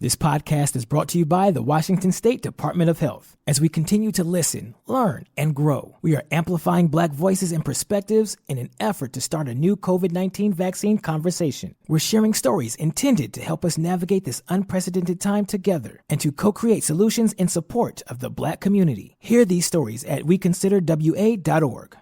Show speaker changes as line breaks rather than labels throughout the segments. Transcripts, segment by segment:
This podcast is brought to you by the Washington State Department of Health. As we continue to listen, learn, and grow, we are amplifying Black voices and perspectives in an effort to start a new COVID-19 vaccine conversation. We're sharing stories intended to help us navigate this unprecedented time together and to co-create solutions in support of the Black community. Hear these stories at weconsiderwa.org.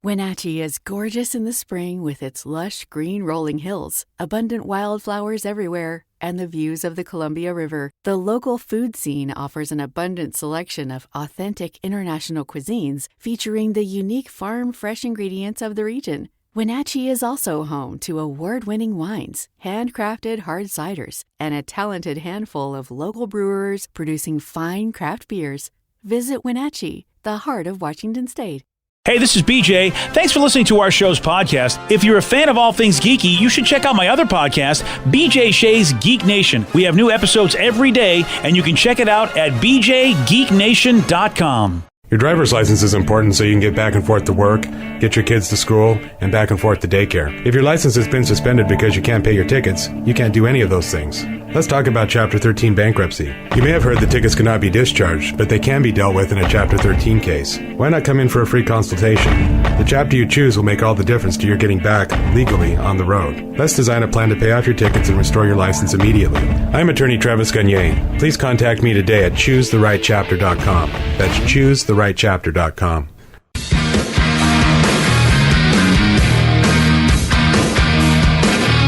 Wenatchee is gorgeous in the spring with its lush green rolling hills, abundant wildflowers everywhere, and the views of the Columbia River. The local food scene offers an abundant selection of authentic international cuisines featuring the unique farm-fresh ingredients of the region. Wenatchee is also home to award-winning wines, handcrafted hard ciders, and a talented handful of local brewers producing fine craft beers. Visit Wenatchee, the heart of Washington State.
Hey, this is BJ. Thanks for listening to our show's podcast. If you're a fan of all things geeky, you should check out my other podcast, BJ Shea's Geek Nation. We have new episodes every day, and you can check it out at bjgeeknation.com.
Your driver's license is important so you can get back and forth to work, get your kids to school, and back and forth to daycare. If your license has been suspended because you can't pay your tickets, you can't do any of those things. Let's talk about Chapter 13 bankruptcy. You may have heard that tickets cannot be discharged, but they can be dealt with in a Chapter 13 case. Why not come in for a free consultation? The chapter you choose will make all the difference to your getting back legally on the road. Let's design a plan to pay off your tickets and restore your license immediately. I'm attorney Travis Gagne. Please contact me today at choosetherightchapter.com. That's choosetherightchapter.com.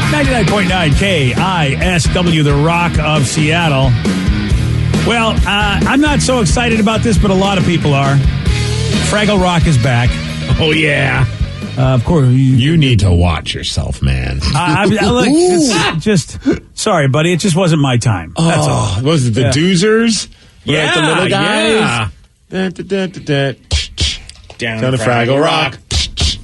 99.9 KISW, the Rock of Seattle. Well, I'm not so excited about this, but a lot of people are. Fraggle Rock is back.
Oh, yeah.
Of course.
You need to watch yourself, man.
Look, it's just, sorry, buddy, it just wasn't my time. That's all.
Was it the Doozers?
Yeah,
like the little guys?
yeah.
Down to Fraggle Rock.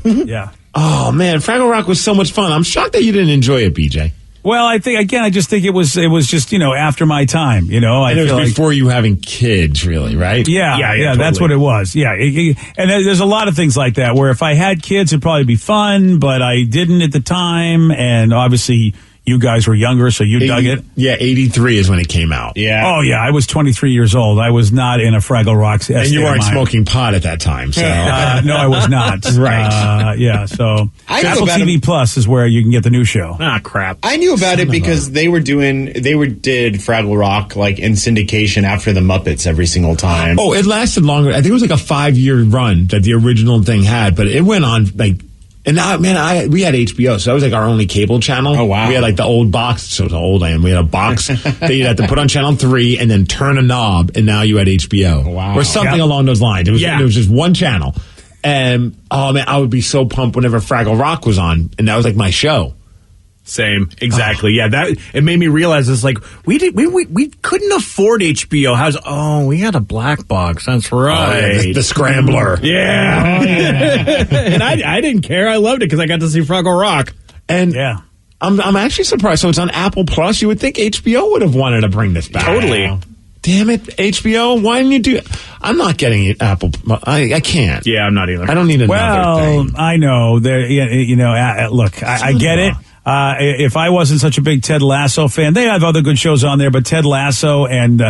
Yeah.
Oh, man, Fraggle Rock was so much fun. I'm shocked that you didn't enjoy it, BJ.
Well, I just think it was just, after my time,
And it was before you having kids, really, right?
Yeah,
totally.
That's what it was. Yeah. And there's a lot of things like that where if I had kids, it'd probably be fun, but I didn't at the time. And obviously you guys were younger, so you dug it.
Yeah, 83 is when it came out.
Yeah. Oh, yeah. I was 23 years old. I was not in a Fraggle Rock.
And you weren't smoking pot at that time, so.
No, I was not.
Right.
Yeah, so Apple TV Plus is where you can get the new show.
Ah, crap.
I knew about it because they did Fraggle Rock like in syndication after the Muppets every single time.
Oh, it lasted longer. I think it was like a 5-year run that the original thing had, but it went on like. And now, man, we had HBO, so that was like our only cable channel.
Oh, wow.
We had like the old box, so how old I am. We had a box that you had to put on channel 3 and then turn a knob, and now you had HBO.
Wow.
Or something along those lines. It was just one channel. And, oh, man, I would be so pumped whenever Fraggle Rock was on, and that was like my show.
Same, exactly. Yeah, that it made me realize it's like we couldn't afford HBO. We had a black box. That's right,
the Scrambler.
Yeah, and I didn't care. I loved it because I got to see Fraggle Rock.
And I'm actually surprised. So it's on Apple Plus. You would think HBO would have wanted to bring this back.
Totally.
Damn it, HBO! Why didn't you do it? I'm not getting it, Apple. I can't.
Yeah, I'm not either.
I don't need another thing.
I know. Look, I get it. If I wasn't such a big Ted Lasso fan, they have other good shows on there, but Ted Lasso and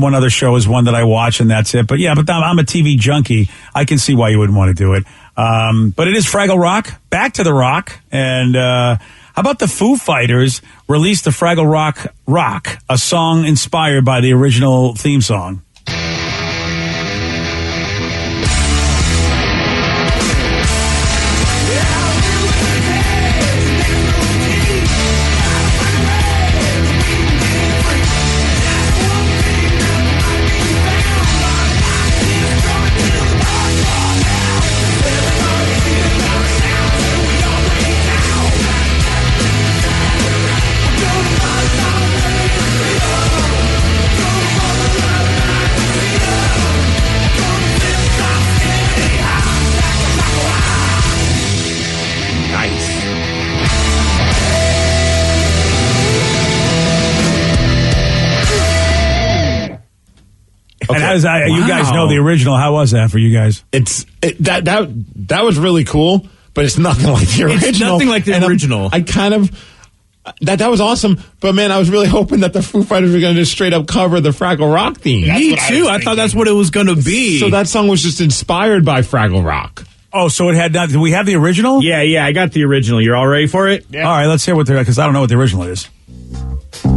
one other show is one that I watch, and that's it. But I'm a TV junkie. I can see why you wouldn't want to do it. But it is Fraggle Rock, back to the rock. And how about the Foo Fighters released the Fraggle Rock, a song inspired by the original theme song. Okay. And you guys know the original. How was that for you guys?
That was really cool, but it's nothing like the original.
It's nothing like the original.
I kind of That was awesome, but man, I was really hoping that the Foo Fighters were going to just straight up cover the Fraggle Rock theme.
Me too. I thought that's what it was going to be.
So that song was just inspired by Fraggle Rock.
Oh, so it had not. Do we have the original?
Yeah, I got the original. You're all ready for it?
Yeah. All right, let's hear what they're, because I don't know what the original is.
Oh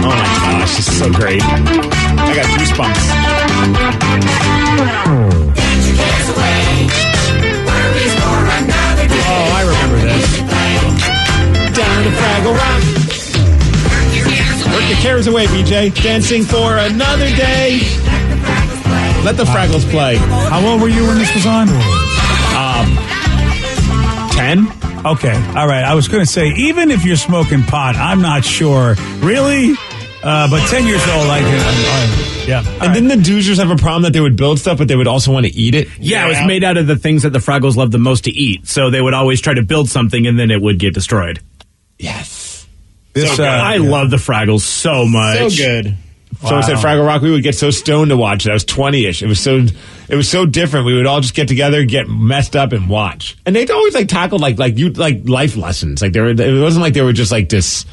my gosh, this is so great. I got goosebumps.
Oh, I remember this.
Down to Fraggle Rock. Work your cares away, BJ. Dancing for another day. Let the Fraggles play.
How old were you when this was on?
10?
Okay, all right. I was going to say, even if you're smoking pot, I'm not sure. Really? But 10 years old, I can. Yeah.
And didn't the Doozers have a problem that they would build stuff, but they would also want to eat it?
Yeah, it was made out of the things that the Fraggles love the most to eat. So they would always try to build something and then it would get destroyed.
Yes.
This,
I love the Fraggles so much.
So good.
So I said Fraggle Rock, we would get so stoned to watch it. I was 20-ish. It was so different. We would all just get together, get messed up, and watch. And they'd always tackle like life lessons. Like it wasn't like they were just like this.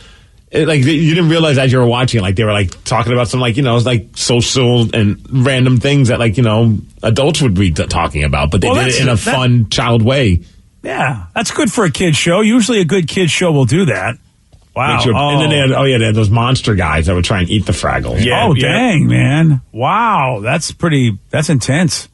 You didn't realize as you were watching, like they were like talking about some it was like social and random things that adults would be talking about, but they did it in a fun child way.
Yeah, that's good for a kid's show. Usually, a good kid's show will do that. Wow.
And then they had those monster guys that would try and eat the Fraggle.
Yeah, dang, man. Wow, that's intense.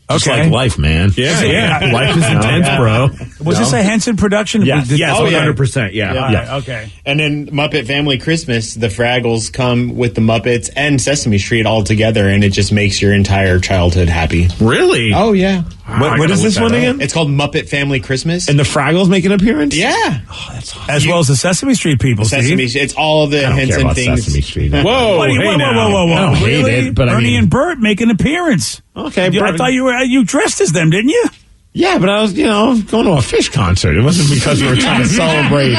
Just like life, man.
Yeah. Life is intense, bro.
Was this a Henson production?
Yes.
Yes, 100%. Yeah.
Right, okay.
And then Muppet Family Christmas, the Fraggles come with the Muppets and Sesame Street all together, and it just makes your entire childhood happy.
Really?
Oh, yeah.
What is this one again?
It's called Muppet Family Christmas.
And the Fraggles make an appearance?
Yeah.
Oh, that's awesome.
As well as the Sesame Street people,
Sesame,
Steve.
it's all the
I don't
hints
care
and
about
things.
Sesame Street.
Whoa,
Whoa.
I don't hate
Really?
it, but
Ernie and Bert make an appearance.
Okay,
I thought you dressed as them, didn't you?
Yeah, but I was, going to a Fish concert. It wasn't because we were trying to celebrate.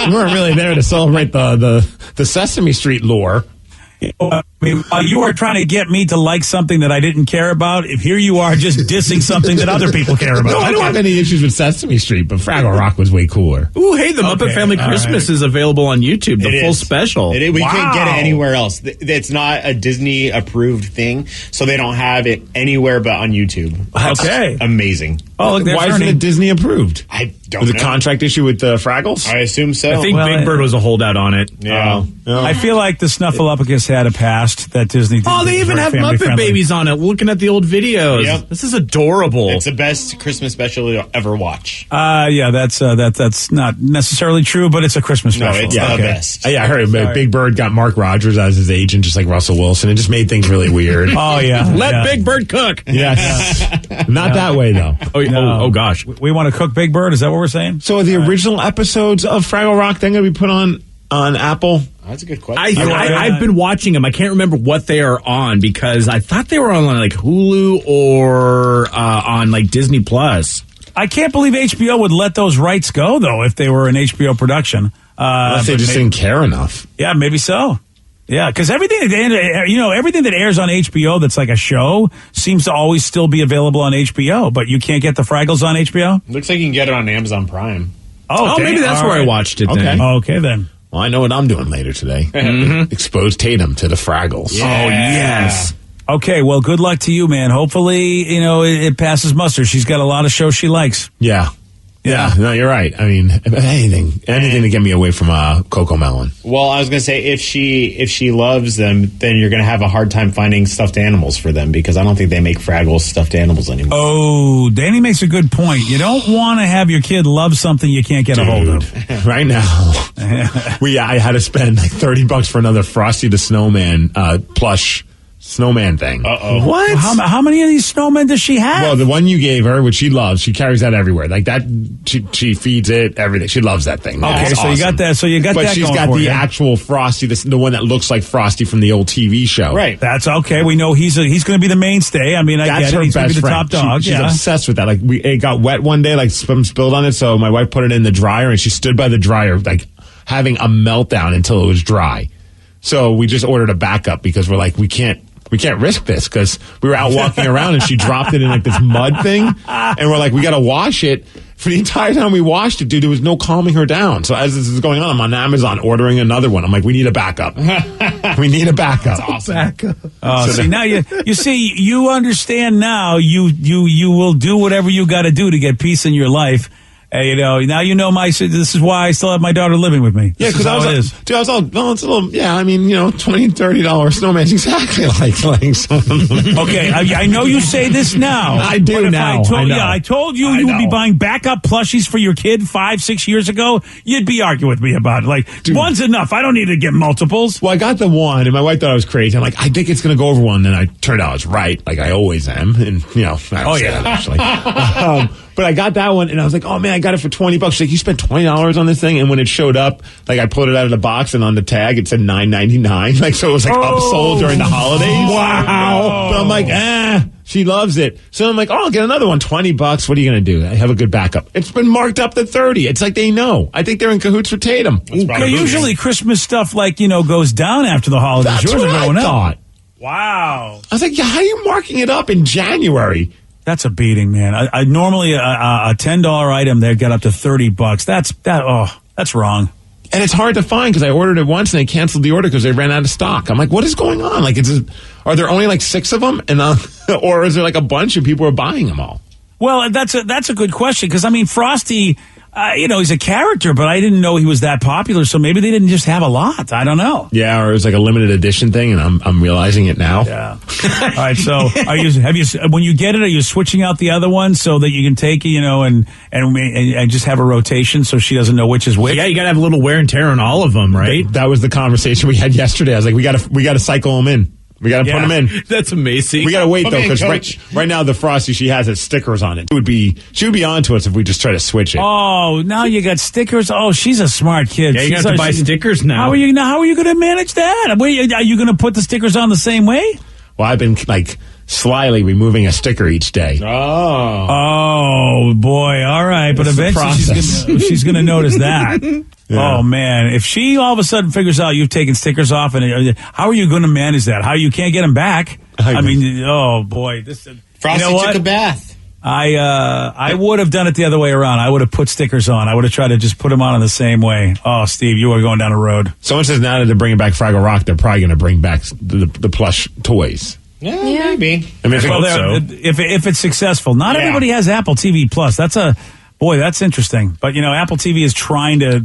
We weren't really there to celebrate the Sesame Street lore.
I mean, you were trying to get me to like something that I didn't care about. If here you are just dissing something that other people care about.
No, I don't have any issues with Sesame Street, but Fraggle Rock was way cooler.
Ooh, hey, the Muppet Family Christmas is available on YouTube, the full special.
We can't get it anywhere else. It's not a Disney-approved thing, so they don't have it anywhere but on YouTube.
Okay.
Amazing.
Oh, look,
why isn't it Disney approved?
I don't
Was
know.
a contract issue with the Fraggles?
I assume so.
I think Big Bird was a holdout on it.
Yeah.
I feel like the Snuffleupagus had a past that Disney did.
Oh, they even have Muppet babies on it. Looking at the old videos.
Yep.
This is adorable.
It's the best Christmas special you'll ever watch.
Yeah, that's not necessarily true, but it's a Christmas
No,
special.
it's the best.
Yeah, I heard Big Bird got Mark Rogers as his agent, just like Russell Wilson. It just made things really weird.
Oh, yeah.
Let Big Bird cook.
Yes. Not that way, though.
Oh, gosh.
We want to cook Big Bird? Is that what we're saying?
So are the original episodes of Fraggle Rock then going to be put on Apple?
That's a good question.
I've been watching them. I can't remember what they are on because I thought they were on like Hulu or on like Disney Plus.
I can't believe HBO would let those rights go, though, if they were an HBO production.
Unless they just didn't care enough.
Yeah, maybe so. Yeah, because everything that airs on HBO that's like a show seems to always still be available on HBO, but you can't get the Fraggles on HBO?
Looks like you can get it on Amazon Prime.
Oh, maybe that's where I watched it then.
Okay, then.
Well, I know what I'm doing later today. Expose Tatum to the Fraggles.
Yeah. Oh, yes.
Okay, well, good luck to you, man. Hopefully, it passes muster. She's got a lot of shows she likes.
Yeah. No, you're right. I mean, anything to get me away from Coco Melon.
Well, I was going to say if she loves them, then you're going to have a hard time finding stuffed animals for them because I don't think they make Fraggles stuffed animals anymore.
Oh, Danny makes a good point. You don't want to have your kid love something you can't get a hold of.
Right now, I had to spend like $30 for another Frosty the Snowman plush snowman thing.
Uh-oh.
What? How many of these snowmen does she have?
Well, the one you gave her, which she loves, she carries that everywhere. Like that, she feeds it, everything. She loves that thing.
Okay,
It's
so you got that. So you got
but
that.
she's
going
got
for
the
you.
actual Frosty, the one that looks like Frosty from the old TV show.
Right.
That's okay. We know he's going to be the mainstay. I mean, I
That's
get
her
it. He's going to
best
be the
friend.
top dog.
She's obsessed with that. Like it got wet one day, like some spilled on it. So my wife put it in the dryer, and she stood by the dryer, like having a meltdown until it was dry. So we just ordered a backup because we're like, we can't we can't risk this because we were out walking around and she dropped it in like this mud thing. And we're like, we got to wash it. For the entire time we washed it, dude, there was no calming her down. So as this is going on, I'm on Amazon ordering another one. I'm like, we need a backup. We need a backup.
That's awesome. Backup.
Oh, see, now you see, you understand now. You will do whatever you got to do to get peace in your life. Now you know this is why I still have my daughter living with me.
Yeah, because I was all, well, it's a little, yeah, I mean, $20, $30 snowman's exactly like someone.
Okay, I know you say this now.
I do now.
I told you would be buying backup plushies for your kid 5-6 years ago. You'd be arguing with me about it. Like, dude, one's enough. I don't need to get multiples.
Well, I got the one, and my wife thought I was crazy. I'm like, I think it's going to go over one. And I turned out I was right, like I always am. And, I don't say that, actually. But I got that one, and I was like, oh, man, I got it for $20. She's like, you spent $20 on this thing? And when it showed up, like, I pulled it out of the box, and on the tag, it said $9.99. Like, so it was, like, upsold during the holidays.
Wow.
But I'm like, she loves it. So I'm like, I'll get another one, $20. What are you going to do? I have a good backup. It's been marked up to $30. It's like they know. I think they're in cahoots with Tatum.
Usually Christmas stuff, goes down after the holidays.
That's
Yours
what
are going
I thought.
up. Wow.
I was like, yeah, how are you marking it up in January?
That's a beating, man. I normally a $10 item there got up to $30. That's wrong.
And it's hard to find because I ordered it once and they canceled the order because they ran out of stock. I'm like, what is going on? Like, are there only like 6 of them, and or is there like a bunch of people are buying them all?
Well, that's a good question because Frosty, he's a character, but I didn't know he was that popular. So maybe they didn't just have a lot. I don't know.
Yeah, or it was like a limited edition thing, and I'm realizing it now.
Yeah. All right. So when you get it, are you switching out the other one so that you can take and just have a rotation so she doesn't know which is which?
Yeah, you got to have a little wear and tear on all of them, right?
That was the conversation we had yesterday. I was like, we got to cycle them in. We got to put them in.
That's amazing.
We got to wait though, because right now the Frosty she has stickers on it. She would be on to us if we just try to switch it.
Oh, now you got stickers. Oh, she's a smart kid.
Yeah, you have to buy stickers now.
How are you going to manage that? Are you going to put the stickers on the same way?
Well, I've been slyly removing a sticker each day.
Oh boy! All right, but eventually she's going to notice that. Yeah. Oh man! If she all of a sudden figures out you've taken stickers off, and how are you going to manage that? How you can't get them back? Oh boy!
Frosty took a bath.
I would have done it the other way around. I would have put stickers on. I would have tried to just put them on in the same way. Oh, Steve, you are going down a road.
Someone says now that they're bringing back Fraggle Rock, they're probably going to bring back the plush toys.
Yeah, maybe.
I mean,
if it's successful. Not everybody has Apple TV Plus. That's interesting. But, Apple TV is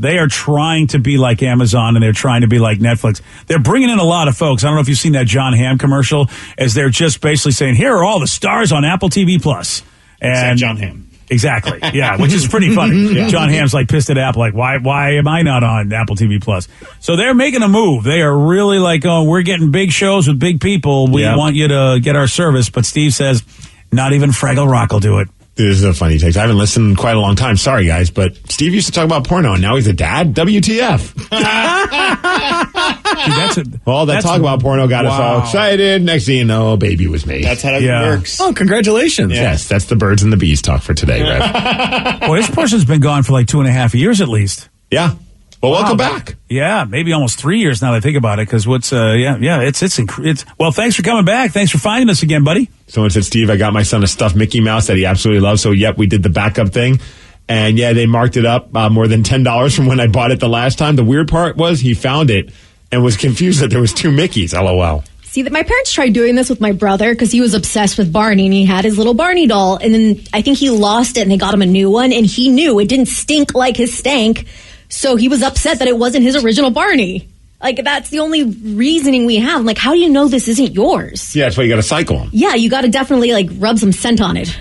they are trying to be like Amazon, and they're trying to be like Netflix. They're bringing in a lot of folks. I don't know if you've seen that John Hamm commercial, as they're just basically saying, here are all the stars on Apple TV Plus. And
John Hamm.
Exactly. Yeah, which is pretty funny. Yeah. John Hamm's pissed at Apple, why am I not on Apple TV Plus? So they're making a move. They are really we're getting big shows with big people. We want you to get our service. But Steve says, not even Fraggle Rock will do it.
This is a funny take. I haven't listened in quite a long time. Sorry, guys, but Steve used to talk about porno, and now he's a dad? WTF? That talk about porno got us all excited. Next thing you know, a baby was made.
That's how it works.
Oh, congratulations.
Yeah. Yes, that's the birds and the bees talk for today, Rev.
Well, this person's been gone for 2.5 years at least.
Yeah. Well, welcome back.
Yeah, maybe almost 3 years now that I think about it, because it's well, thanks for coming back. Thanks for finding us again, buddy.
Someone said, Steve, I got my son a stuffed Mickey Mouse that he absolutely loves. So, we did the backup thing. And, they marked it up more than $10 from when I bought it the last time. The weird part was he found it and was confused that there was 2 Mickeys, LOL.
See, that my parents tried doing this with my brother because he was obsessed with Barney, and he had his little Barney doll. And then I think he lost it, and they got him a new one. And he knew it didn't stink like his stank. So he was upset that it wasn't his original Barney. That's the only reasoning we have. I'm how do you know this isn't yours?
Yeah, that's why you got to cycle them.
Yeah, you got to definitely rub some scent on it.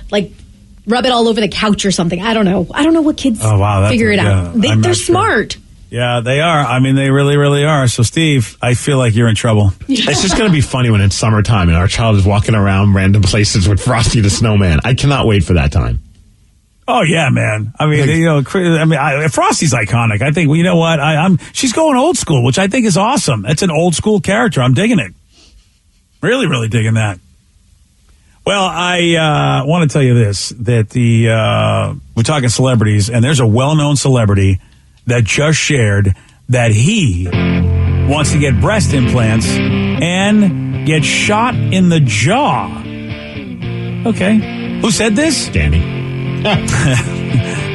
Rub it all over the couch or something. I don't know what kids figure it out. They're smart.
Yeah, they are. I mean, they really, really are. So, Steve, I feel like you're in trouble.
It's just going to be funny when it's summertime and our child is walking around random places with Frosty the Snowman. I cannot wait for that time.
Oh yeah, man. I mean, Frosty's iconic. I think. Well, you know what? She's going old school, which I think is awesome. It's an old school character. I'm digging it. Really, really digging that. Well, I want to tell you this: that we're talking celebrities, and there's a well-known celebrity that just shared that he wants to get breast implants and get shot in the jaw. Okay. Who said this?
Danny.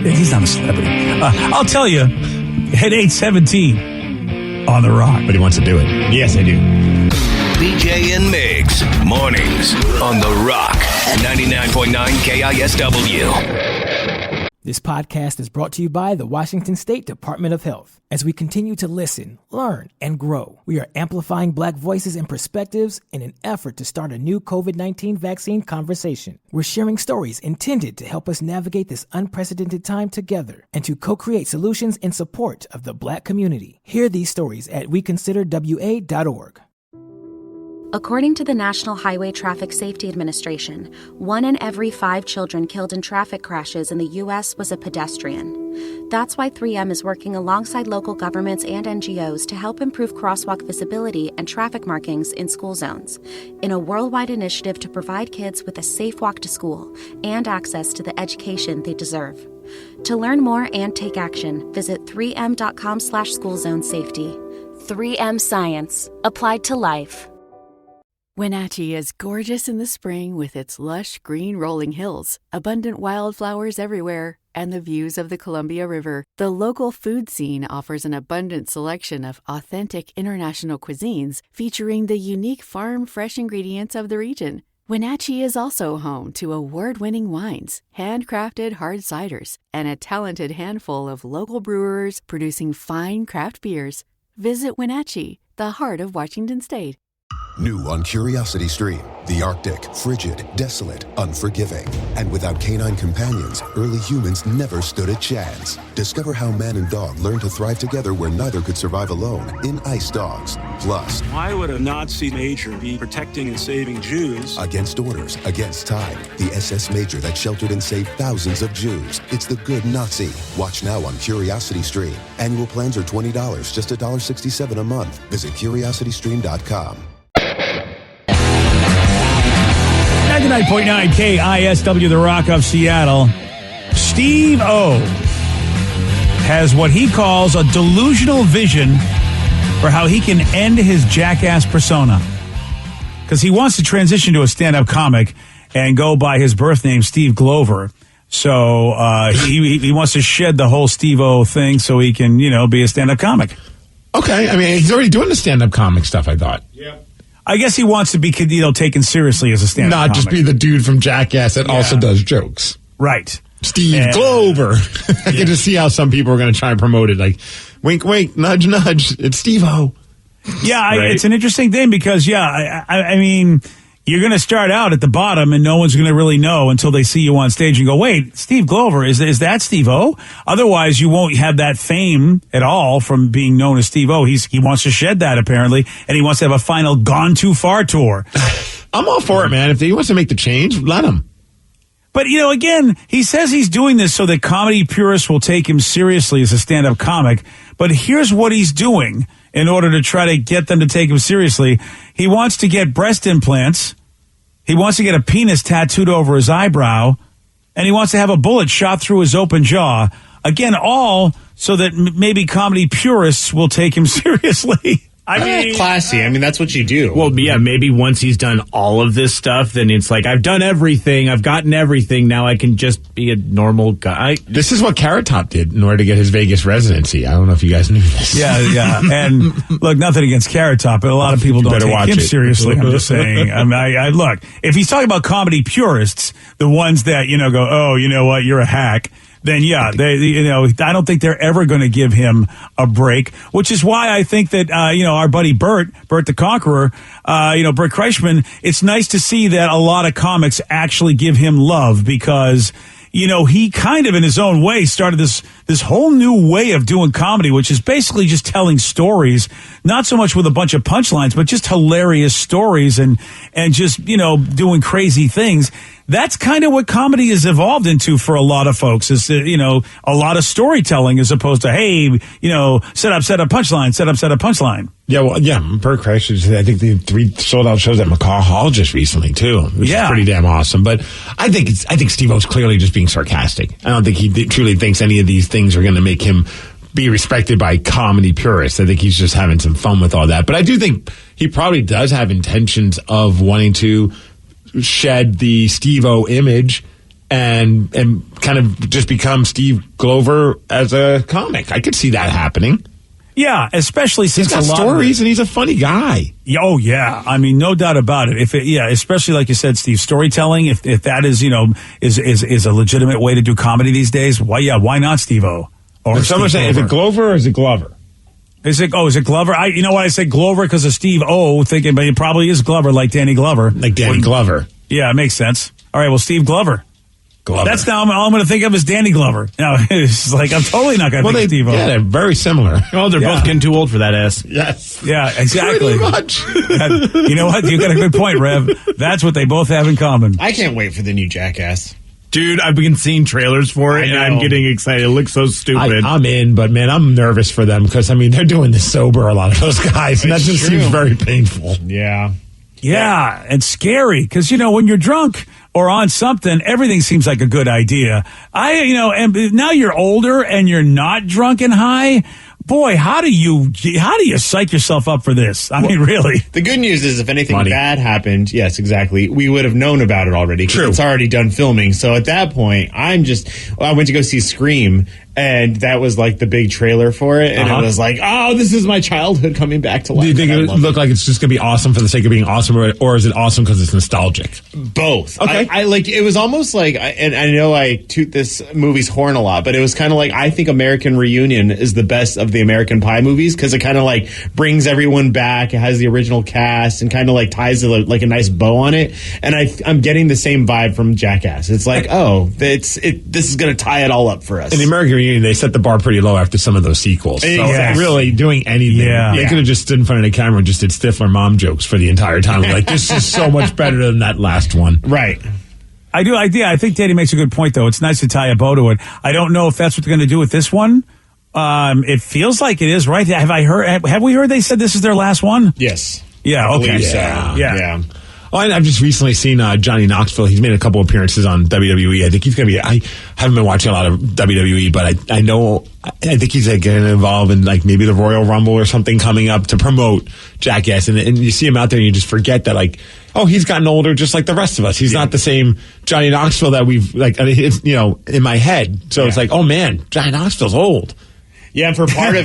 He's not a celebrity. I'll tell you, at 8:17 on The Rock.
But he wants to do it. Yes, I do.
BJ and Migs, mornings on The Rock, 99.9 KISW.
This podcast is brought to you by the Washington State Department of Health. As we continue to listen, learn, and grow, we are amplifying Black voices and perspectives in an effort to start a new COVID-19 vaccine conversation. We're sharing stories intended to help us navigate this unprecedented time together and to co-create solutions in support of the Black community. Hear these stories at weconsiderwa.org.
According to the National Highway Traffic Safety Administration, 1 in every 5 children killed in traffic crashes in the U.S. was a pedestrian. That's why 3M is working alongside local governments and NGOs to help improve crosswalk visibility and traffic markings in school zones, in a worldwide initiative to provide kids with a safe walk to school and access to the education they deserve. To learn more and take action, visit 3m.com/schoolzonesafety. 3M Science, applied to life.
Wenatchee is gorgeous in the spring with its lush green rolling hills, abundant wildflowers everywhere, and the views of the Columbia River. The local food scene offers an abundant selection of authentic international cuisines featuring the unique farm-fresh ingredients of the region. Wenatchee is also home to award-winning wines, handcrafted hard ciders, and a talented handful of local brewers producing fine craft beers. Visit Wenatchee, the heart of Washington State.
New on Curiosity Stream, the Arctic, frigid, desolate, unforgiving. And without canine companions, early humans never stood a chance. Discover how man and dog learned to thrive together where neither could survive alone in Ice Dogs. Plus,
why would a Nazi major be protecting and saving Jews?
Against orders, against time, the SS major that sheltered and saved thousands of Jews. It's the Good Nazi. Watch now on Curiosity Stream. Annual plans are $20, just $1.67 a month. Visit curiositystream.com.
99.9 KISW, The Rock of Seattle. Steve O has what he calls a delusional vision for how he can end his jackass persona. Because he wants to transition to a stand-up comic and go by his birth name, Steve Glover. So he wants to shed the whole Steve O thing so he can, be a stand-up comic.
Okay. I mean, he's already doing the stand-up comic stuff, I thought.
Yeah.
I guess he wants to be, taken seriously as a stand-up comic.
Not just be the dude from Jackass that also does jokes.
Right.
Steve Glover. I get to see how some people are going to try and promote it. Like, wink, wink, nudge, nudge. It's Steve-O.
Yeah,
Right?
It's an interesting thing because, I mean, you're going to start out at the bottom and no one's going to really know until they see you on stage and go, wait, Steve Glover, is that Steve-O? Otherwise, you won't have that fame at all from being known as Steve-O. He wants to shed that, apparently, and he wants to have a final Gone Too Far tour.
I'm all for it, man. If he wants to make the change, let him.
But, again, he says he's doing this so that comedy purists will take him seriously as a stand-up comic. But here's what he's doing in order to try to get them to take him seriously. He wants to get breast implants. He wants to get a penis tattooed over his eyebrow. And he wants to have a bullet shot through his open jaw. Again, all so that maybe comedy purists will take him seriously. I mean,
classy. I mean, that's what you do.
Well, yeah, maybe once he's done all of this stuff, then it's like, I've done everything. I've gotten everything. Now I can just be a normal guy.
This is what Carrot Top did in order to get his Vegas residency. I don't know if you guys knew this.
Yeah. And look, nothing against Carrot Top, but a lot of people don't take him seriously. I'm just saying. I mean, look, if he's talking about comedy purists, the ones that, go, oh, you know what, you're a hack. Then I don't think they're ever going to give him a break, which is why I think that, our buddy Bert the Conqueror, Bert Kreisman, it's nice to see that a lot of comics actually give him love because, he kind of in his own way started this whole new way of doing comedy, which is basically just telling stories, not so much with a bunch of punchlines, but just hilarious stories and just, doing crazy things. That's kind of what comedy has evolved into for a lot of folks is, a lot of storytelling as opposed to, hey, set up punchline.
Yeah, well, Bert Kreischer, I think the 3 sold-out shows at McCaw Hall just recently, too, which is pretty damn awesome. But I think Steve-O's clearly just being sarcastic. I don't think he truly thinks any of these things are going to make him be respected by comedy purists. I think he's just having some fun with all that. But I do think he probably does have intentions of wanting to shed the Steve-O image and kind of just become Steve Glover as a comic. I could see that happening.
Yeah, especially since
he's got stories and he's a funny guy.
Oh yeah, I mean, no doubt about it. Especially like you said, Steve, storytelling. If that is is a legitimate way to do comedy these days, why not Steve-O?
Or someone saying, is it Glover or is it Glover?
Is it Glover? You know what I said Glover because of Steve-O, thinking, but it probably is Glover, like Danny Glover.
Like Danny Glover.
Yeah, it makes sense. All right, well, Steve Glover. That's now all I'm going to think of is Danny Glover. No, it's like I'm totally not going to think of Steve-O.
Yeah, they're very similar.
Oh, they're both getting too old for that ass.
Yes.
Yeah, exactly.
Pretty much.
You know what? You got a good point, Rev. That's what they both have in common.
I can't wait for the new Jackass.
Dude, I've been seeing trailers for it, and I'm getting excited. It looks so stupid.
I'm in, but man, I'm nervous for them because, I mean, they're doing this sober, a lot of those guys, and that just seems very painful.
Yeah.
Yeah, and scary because, when you're drunk or on something, everything seems like a good idea. And now you're older and you're not drunk and high. Boy, how do you psych yourself up for this? I mean, really.
The good news is if anything bad happened, yes, exactly, we would have known about it already. True. It's already done filming. So at that point, I went to go see Scream, and that was like the big trailer for it. And it was like, oh, this is my childhood coming back to life.
Do you think it would look like it's just going to be awesome for the sake of being awesome, or is it awesome because it's nostalgic?
Both.
Okay.
I like, it was almost like, and I know I toot this movie's horn a lot, but it was kind of like, I think American Reunion is the best of the American Pie movies because it kind of like brings everyone back. It has the original cast and kind of like ties like a nice bow on it. And I'm getting the same vibe from Jackass. It's like, this is going to tie it all up for us.
In the American Reunion, they set the bar pretty low after some of those sequels. So really doing anything.
Yeah.
They could have just stood in front of the camera and just did Stifler mom jokes for the entire time. Like, this is so much better than that last one.
Right.
I think Danny makes a good point, though. It's nice to tie a bow to it. I don't know if that's what they're going to do with this one. It feels like it is, right? Have we heard they said this is their last one?
Yes.
Yeah, okay.
Yeah.
Oh, and I've just recently seen Johnny Knoxville. He's made a couple appearances on WWE. I think he's going to be. I haven't been watching a lot of WWE, but I think he's getting involved in like maybe the Royal Rumble or something coming up to promote Jackass. And you see him out there, and you just forget that he's gotten older just like the rest of us. He's not the same Johnny Knoxville that we've in my head. So it's like, oh man, Johnny Knoxville's old.
Yeah, and for part of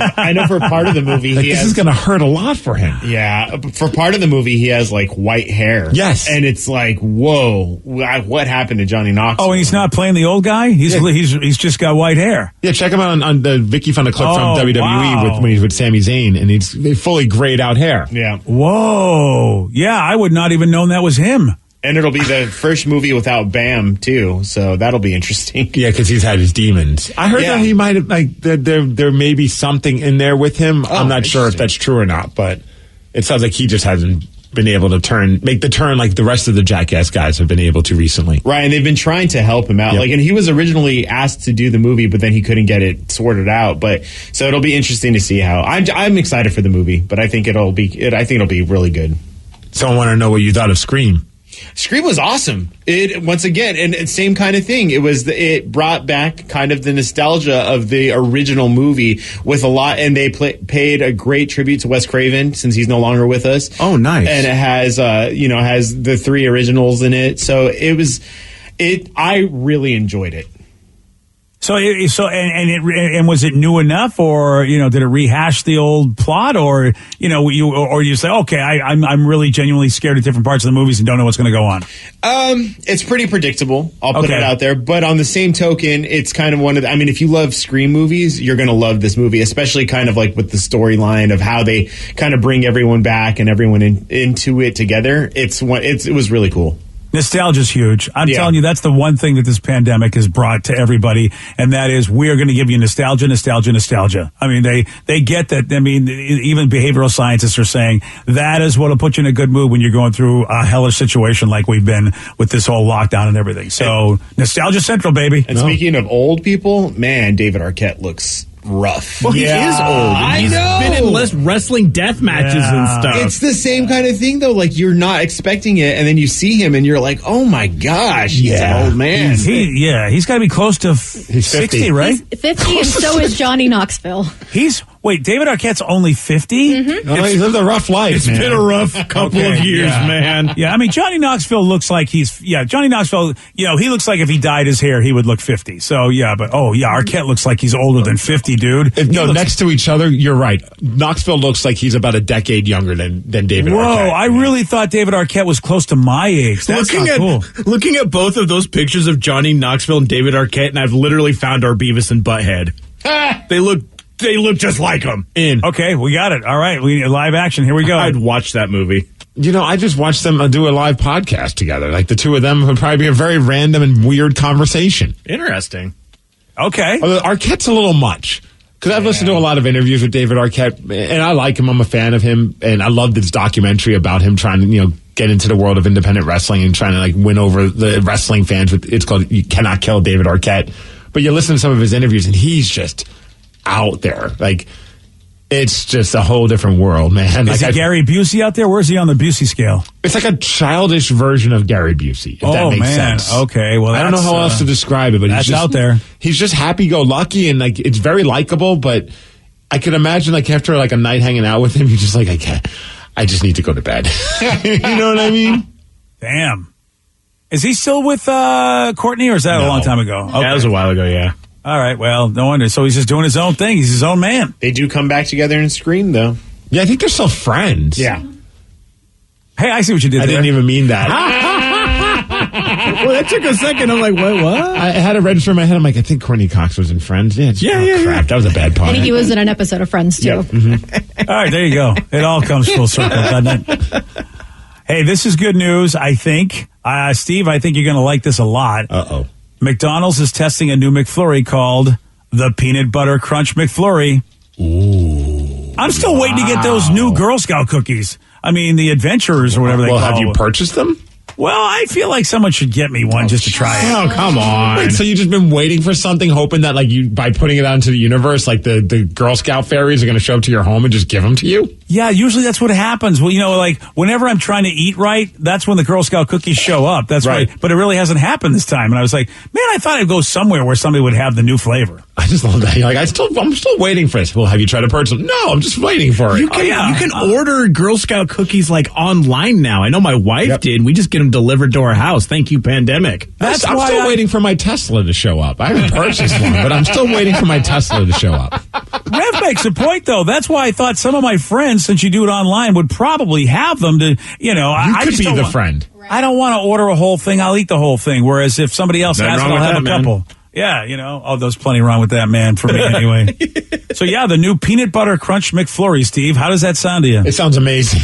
the movie,
this is going to hurt a lot for him.
Yeah, for part of the movie, he has like white hair.
Yes,
and it's like, whoa, what happened to Johnny Knoxville?
Oh, and he's not playing the old guy. He's just got white hair.
Yeah, check him out on the Vicky found a clip from WWE when he's with Sami Zayn, and he's fully grayed out hair.
Yeah.
Whoa. Yeah, I would not even known that was him.
And it'll be the first movie without Bam, too, so that'll be interesting.
Yeah, because he's had his demons. I heard that he might have, there may be something in there with him. I'm not sure if that's true or not, but it sounds like he just hasn't been able to make the turn like the rest of the Jackass guys have been able to recently.
Right, and they've been trying to help him out.
Yep.
And he was originally asked to do the movie, but then he couldn't get it sorted out. So it'll be interesting to see how. I'm excited for the movie, but I think it'll be really good.
So I want to know what you thought of Scream.
Scream was awesome. It once again, and same kind of thing. It brought back kind of the nostalgia of the original movie with a lot, and they paid a great tribute to Wes Craven since he's no longer with us.
Oh, nice!
And it has has the 3 originals in it, so I really enjoyed it.
So was it new enough, or did it rehash the old plot, or you say, okay, I'm really genuinely scared of different parts of the movies and don't know what's going to go on?
It's pretty predictable. I'll put it out there, but on the same token, it's kind of one of if you love Scream movies, you're going to love this movie, especially kind of like with the storyline of how they kind of bring everyone back and everyone into it together. It was really cool.
Nostalgia's huge. I'm telling you, that's the one thing that this pandemic has brought to everybody, and that is we are going to give you nostalgia. I mean, they get that. I mean, even behavioral scientists are saying that is what will put you in a good mood when you're going through a hellish situation like we've been with this whole lockdown and everything. So, nostalgia central, baby.
And speaking of old people, man, David Arquette looks rough.
Well, he is old. He's been in less wrestling death matches and stuff.
It's the same kind of thing, though. Like, you're not expecting it, and then you see him, and you're like, oh, my gosh, he's an old man.
He's got to be close to 60, right?
He's 50, and so is Johnny Knoxville.
Wait, David Arquette's only 50?
Mm-hmm.
He's lived a rough life,
It's been a rough couple of years, man.
Yeah, I mean, Johnny Knoxville looks like Johnny Knoxville, he looks like if he dyed his hair, he would look 50. So, Arquette looks like he's older than 50, dude.
Next to each other, you're right. Knoxville looks like he's about a decade younger than David Arquette.
Whoa, I really thought David Arquette was close to my age. That's cool.
Looking at both of those pictures of Johnny Knoxville and David Arquette, and I've literally found our Beavis and Butthead. They look just like him.
Okay, we got it. All right, we need live action. Here we go.
I'd watch that movie.
I just watched them do a live podcast together. Like, the two of them would probably be a very random and weird conversation.
Interesting.
Okay.
Arquette's a little much. Because I've listened to a lot of interviews with David Arquette, and I like him. I'm a fan of him, and I love this documentary about him trying to, get into the world of independent wrestling and trying to, win over the wrestling fans. It's called You Cannot Kill David Arquette. But you listen to some of his interviews, and he's just out there. It's just a whole different world, man.
Is it Gary Busey out there? Where's he on the Busey scale?
It's like a childish version of Gary Busey, if that makes sense.
Okay, well,
I don't know how else to describe it, but
that's out there.
He's just happy-go-lucky, and it's very likable, but I could imagine after a night hanging out with him, you're just like, I just need to go to bed. You know what I mean?
Damn. Is he still with Courtney, or is that a long time ago?
Okay. That was a while ago, yeah.
All right, well, no wonder. So he's just doing his own thing. He's his own man.
They do come back together and Scream, though.
Yeah, I think they're still friends.
Yeah.
Hey, I see what you did there.
I didn't even mean that.
Well, that took a second. I'm like, what?
I had to register in my head. I'm like, I think Courtney Cox was in Friends. Yeah. Crap, that was a bad pun.
I think he was in an episode of Friends, too.
Yep. Mm-hmm.
All right, there you go. It all comes full circle, doesn't it? Hey, this is good news, I think. Steve, I think you're going to like this a lot.
Uh-oh.
McDonald's is testing a new McFlurry called the Peanut Butter Crunch McFlurry.
Ooh.
I'm still waiting to get those new Girl Scout cookies. I mean, the Adventurers or whatever they call them.
Well, have you purchased them?
Well, I feel like someone should get me one just to try it.
Oh, come on.
Wait, so you've just been waiting for something, hoping that by putting it out into the universe, the Girl Scout fairies are going to show up to your home and just give them to you?
Yeah, usually that's what happens. Well, whenever I'm trying to eat right, that's when the Girl Scout cookies show up. That's right. But it really hasn't happened this time. And I was like, man, I thought I'd go somewhere where somebody would have the new flavor.
I just love that. You're like, I'm still waiting for this. Well, have you tried to purchase them? No, I'm just waiting for it.
You can order Girl Scout cookies online now. I know my wife did. We just get them delivered to our house. Thank you, pandemic.
I'm still waiting for my Tesla to show up. I haven't purchased one, but I'm still waiting for my Tesla to show up.
Rev makes a point, though. That's why I thought some of my friends, since you do it online, would probably have them to,
I could be the friend.
I don't want to order a whole thing. I'll eat the whole thing. Whereas if somebody else has it, I'll have a couple. Yeah, there's plenty wrong with that, man, for me anyway. So, the new Peanut Butter Crunch McFlurry, Steve. How does that sound to you?
It sounds amazing.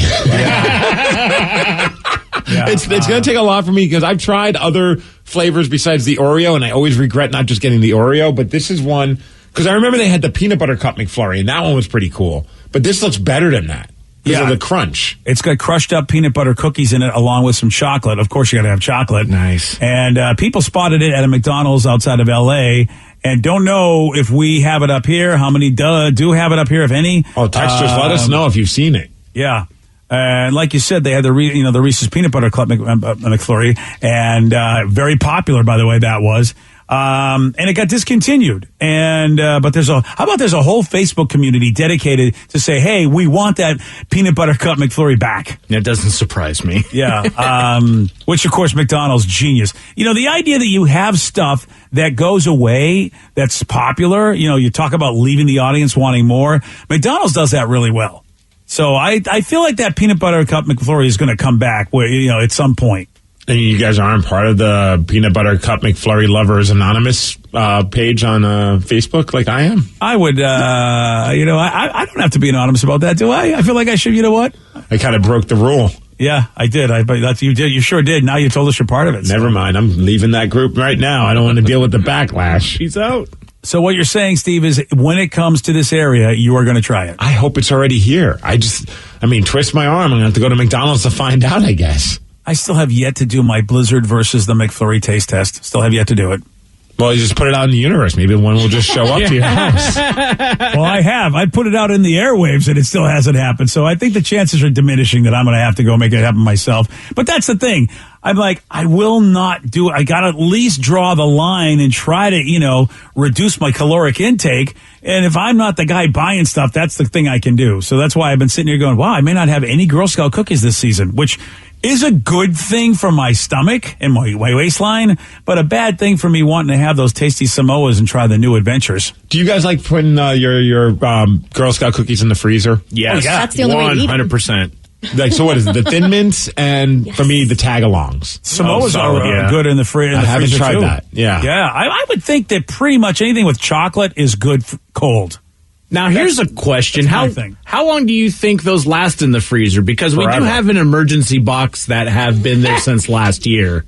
It's going to take a lot for me because I've tried other flavors besides the Oreo, and I always regret not just getting the Oreo. But this is one, because I remember they had the Peanut Butter Cup McFlurry, and that one was pretty cool. But this looks better than that. Of the crunch.
It's got crushed up peanut butter cookies in it along with some chocolate. Of course, you got to have chocolate.
Nice.
And people spotted it at a McDonald's outside of L.A., and don't know if we have it up here. How many do have it up here, if any?
Oh, text us. Let us know if you've seen it.
Yeah. And like you said, they had the Reese's Peanut Butter Cup McFlurry, and very popular, by the way, that was. And it got discontinued. And but there's a whole Facebook community dedicated to say, hey, we want that Peanut Butter Cup McFlurry back.
That doesn't surprise me.
Yeah. Which, of course, McDonald's genius. The idea that you have stuff that goes away that's popular, you talk about leaving the audience wanting more. McDonald's does that really well. So I feel like that Peanut Butter Cup McFlurry is going to come back at some point.
And you guys aren't part of the Peanut Butter Cup McFlurry Lovers Anonymous page on Facebook like I am?
I would, I don't have to be anonymous about that, do I? I feel like I should, you know what?
I kind of broke the rule.
Yeah, I did. You did. You sure did. Now you told us you're part of it.
Never mind. I'm leaving that group right now. I don't want to deal with the backlash.
Peace out.
So what you're saying, Steve, is when it comes to this area, you are going to try it.
I hope it's already here. Twist my arm. I'm going to have to go to McDonald's to find out, I guess.
I still have yet to do my Blizzard versus the McFlurry taste test. Still have yet to do it.
Well, you just put it out in the universe. Maybe one will just show up to your house.
Well, I have. I put it out in the airwaves and it still hasn't happened. So I think the chances are diminishing that I'm going to have to go make it happen myself. But that's the thing. I'm like, I will not do it. I got to at least draw the line and try to, reduce my caloric intake. And if I'm not the guy buying stuff, that's the thing I can do. So that's why I've been sitting here going, wow, I may not have any Girl Scout cookies this season, which is a good thing for my stomach and my waistline, but a bad thing for me wanting to have those tasty Samoas and try the new adventures.
Do you guys like putting your Girl Scout cookies in the freezer?
Yes.
That's the only way to eat them.
100%.
Like, so what is it? The Thin Mints and for me, the Tagalongs.
Samoas are good in the freezer.
I haven't tried
too.
that. Yeah.
Yeah. I would think that pretty much anything with chocolate is good cold.
Now, here's a question. How long do you think those last in the freezer? Because we do have an emergency box that have been there since last year.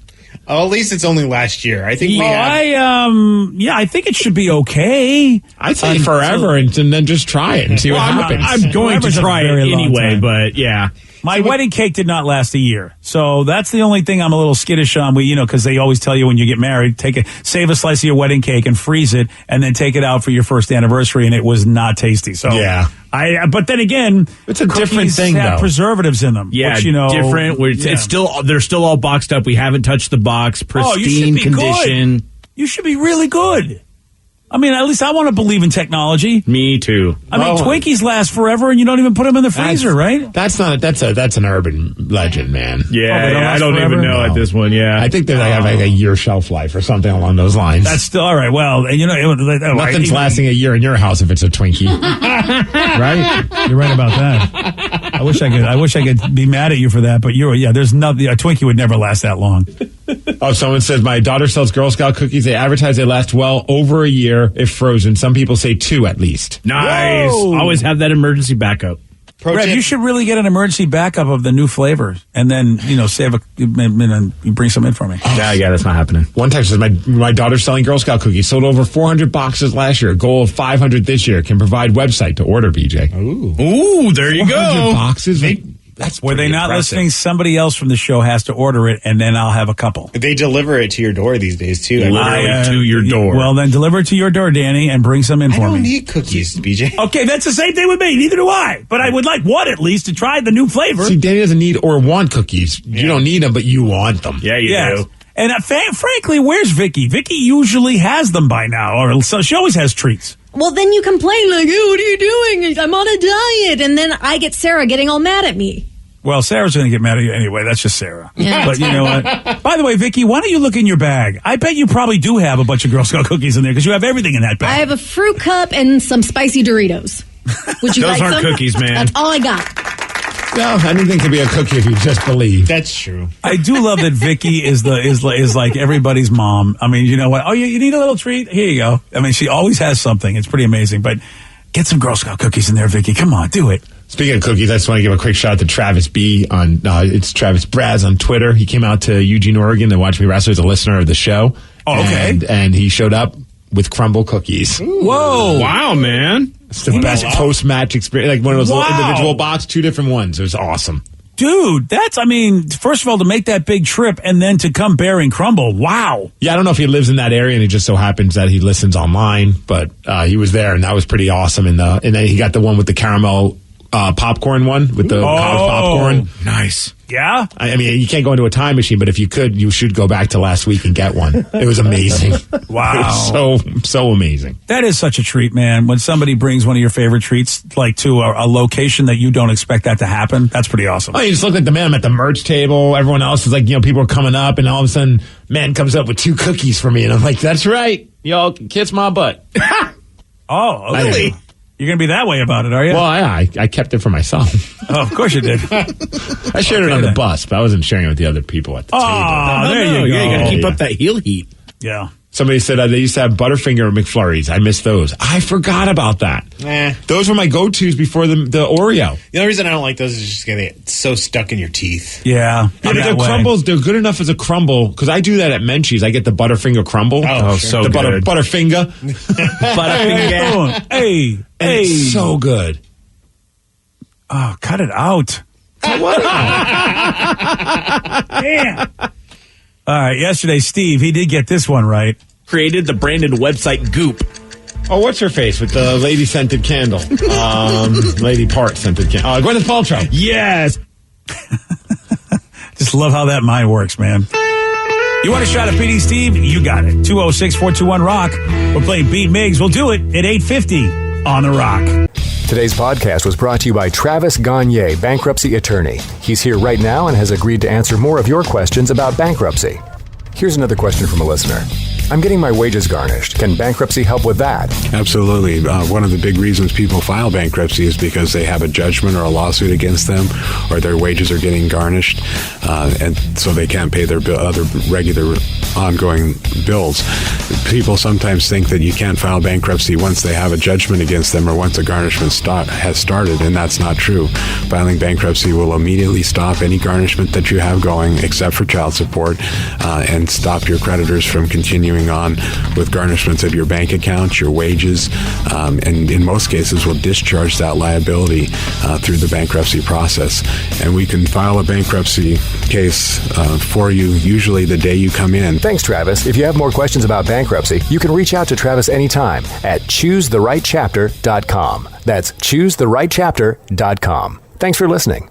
Oh, at least it's only last year. I think
I think it should be okay.
I'd say forever and then just try it and see what happens.
I'm going to try it anyway, but yeah.
My wedding cake did not last a year. So that's the only thing I'm a little skittish on. Because they always tell you when you get married, save a slice of your wedding cake and freeze it and then take it out for your first anniversary. And it was not tasty. So
yeah.
But then again,
it's a different thing
have
though.
preservatives in them.
Yeah,
which,
different. They're still all boxed up. We haven't touched the box. Pristine condition.
Good. You should be really good. I mean, at least I want to believe in technology.
Me too.
I mean, Twinkies last forever, and you don't even put them in the freezer, right?
That's an urban legend, man.
Yeah, I don't even know at this one. Yeah,
I think they have like a year shelf life or something along those lines.
That's still all right. Well,
nothing's lasting a year in your house if it's a Twinkie, right?
You're right about that. I wish I could be mad at you for that, but there's nothing. A Twinkie would never last that long.
Oh, someone says my daughter sells Girl Scout cookies. They advertise they last well over a year if frozen. Some people say 2 at least.
Nice.
Whoa.
Always have that emergency backup.
Rev, you should really get an emergency backup of the new flavors, and then save you bring some in for me.
Yeah, that's not happening.
One text says my daughter's selling Girl Scout cookies. Sold over 400 boxes last year. Goal of 500 this year. Can provide website to order. BJ.
Ooh, there you go.
Boxes.
That's were they not listening? Somebody else from the show has to order it, and then I'll have a couple.
They deliver it to your door these days too.
Literally to your door.
Well, then deliver it to your door, Danny, and bring some in for me.
I don't need cookies, BJ.
Okay, that's the same thing with me. Neither do I. But I would like one at least to try the new flavor.
See, Danny doesn't need or want cookies. Yeah. You don't need them, but you want them.
Yeah, you do.
And frankly, where's Vicky? Vicky usually has them by now, or so she always has treats.
Well, then you complain like, "Oh, what are you doing? I'm on a diet," and then I get Sarah getting all mad at me.
Well, Sarah's going to get mad at you anyway. That's just Sarah.
Yeah.
But you know what? By the way, Vicky, why don't you look in your bag? I bet you probably do have a bunch of Girl Scout cookies in there because you have everything in that bag.
I have a fruit cup and some spicy Doritos. Would you
Those
like
aren't
some?
cookies, man.
That's all I got.
No, anything can be a cookie if you just believe.
That's true.
I do love that Vicky is like everybody's mom. I mean, you know what? Oh, you need a little treat? Here you go. I mean, she always has something. It's pretty amazing. But get some Girl Scout cookies in there, Vicky. Come on, do it.
Speaking of cookies, I just want to give a quick shout out to Travis B. on it's Travis Braz on Twitter. He came out to Eugene, Oregon to watch me wrestle as a listener of the show.
Oh, okay.
And he showed up with crumble cookies.
Ooh. Whoa.
Wow, man.
It's the best post-match experience. Like one of those little individual box, 2 different ones. It was awesome.
Dude, first of all, to make that big trip and then to come bearing crumble. Wow.
Yeah, I don't know if he lives in that area and it just so happens that he listens online, but he was there and that was pretty awesome. And then he got the one with the caramel popcorn one with the college popcorn.
Nice. Yeah?
I mean, you can't go into a time machine, but if you could, you should go back to last week and get one. It was amazing.
Wow.
It was so amazing.
That is such a treat, man. When somebody brings one of your favorite treats like to a location that you don't expect that to happen, that's pretty awesome.
Oh, you just look like the man. I'm at the merch table. Everyone else is like, people are coming up, and all of a sudden, man comes up with 2 cookies for me, and I'm like, that's right. Y'all can kiss my butt.
Oh, really? You're going to be that way about it, are you?
Well, I kept it for myself.
Oh, of course you did.
I shared it on the bus, but I wasn't sharing it with the other people at the table.
Oh, there you go.
Yeah, you got to keep up that heel heat.
Yeah.
Somebody said they used to have Butterfinger McFlurries. I miss those. I forgot about that. Those were my go-tos before the Oreo.
The only reason I don't like those is just getting it so stuck in your teeth.
Yeah.
But the crumbles, they're good enough as a crumble, because I do that at Menchie's. I get the Butterfinger crumble.
Oh, sure.
The
good.
Butterfinger.
Butterfinger. Hey.
And it's so good.
Oh, cut it out.
What?
Damn. All right, yesterday, Steve, he did get this one right.
created the branded website Goop.
Oh, what's her face with the lady scented candle? Lady part scented candle. Gwyneth Paltrow.
Yes. Just love how that mind works, man. You want a shot at beating Steve? You got it. 206-421-ROCK. We're playing Beat Migs. We'll do it at 8:50 on The Rock.
Today's podcast was brought to you by Travis Gagne, bankruptcy attorney. He's here right now and has agreed to answer more of your questions about bankruptcy. Here's another question from a listener. I'm getting my wages garnished. Can bankruptcy help with that?
Absolutely. One of the big reasons people file bankruptcy is because they have a judgment or a lawsuit against them, or their wages are getting garnished, and so they can't pay their other regular ongoing bills. People sometimes think that you can't file bankruptcy once they have a judgment against them or once a garnishment has started, and that's not true. Filing bankruptcy will immediately stop any garnishment that you have going, except for child support, and stop your creditors from continuing on with garnishments of your bank account, your wages, and in most cases will discharge that liability through the bankruptcy process. And we can file a bankruptcy case for you usually the day you come in.
Thanks, Travis. If you have more questions about bankruptcy, you can reach out to Travis anytime at choosetherightchapter.com. That's choosetherightchapter.com. Thanks for listening.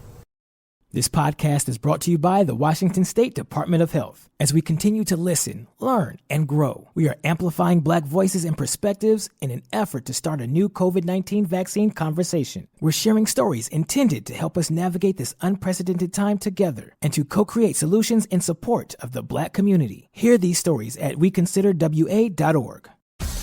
This podcast is brought to you by the Washington State Department of Health. As we continue to listen, learn, and grow, we are amplifying Black voices and perspectives in an effort to start a new COVID-19 vaccine conversation. We're sharing stories intended to help us navigate this unprecedented time together and to co-create solutions in support of the Black community. Hear these stories at weconsiderwa.org.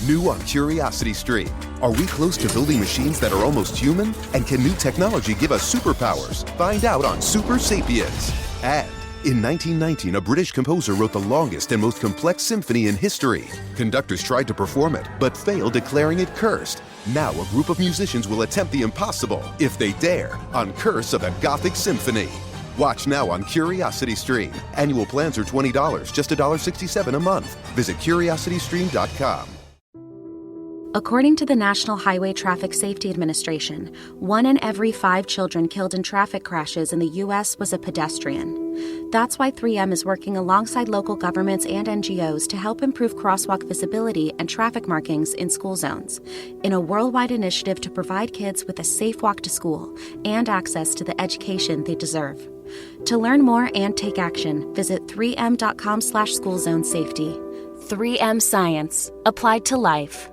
New on Curiosity Stream. Are we close to building machines that are almost human? And can new technology give us superpowers? Find out on Super Sapiens. And in 1919, a British composer wrote the longest and most complex symphony in history. Conductors tried to perform it, but failed, declaring it cursed. Now a group of musicians will attempt the impossible, if they dare, on Curse of the Gothic Symphony. Watch now on Curiosity Stream. Annual plans are $20, just $1.67 a month. Visit curiositystream.com.
According to the National Highway Traffic Safety Administration, 1 in every 5 children killed in traffic crashes in the U.S. was a pedestrian. That's why 3M is working alongside local governments and NGOs to help improve crosswalk visibility and traffic markings in school zones, in a worldwide initiative to provide kids with a safe walk to school and access to the education they deserve. To learn more and take action, visit 3m.com/schoolzonesafety. 3M Science, applied to life.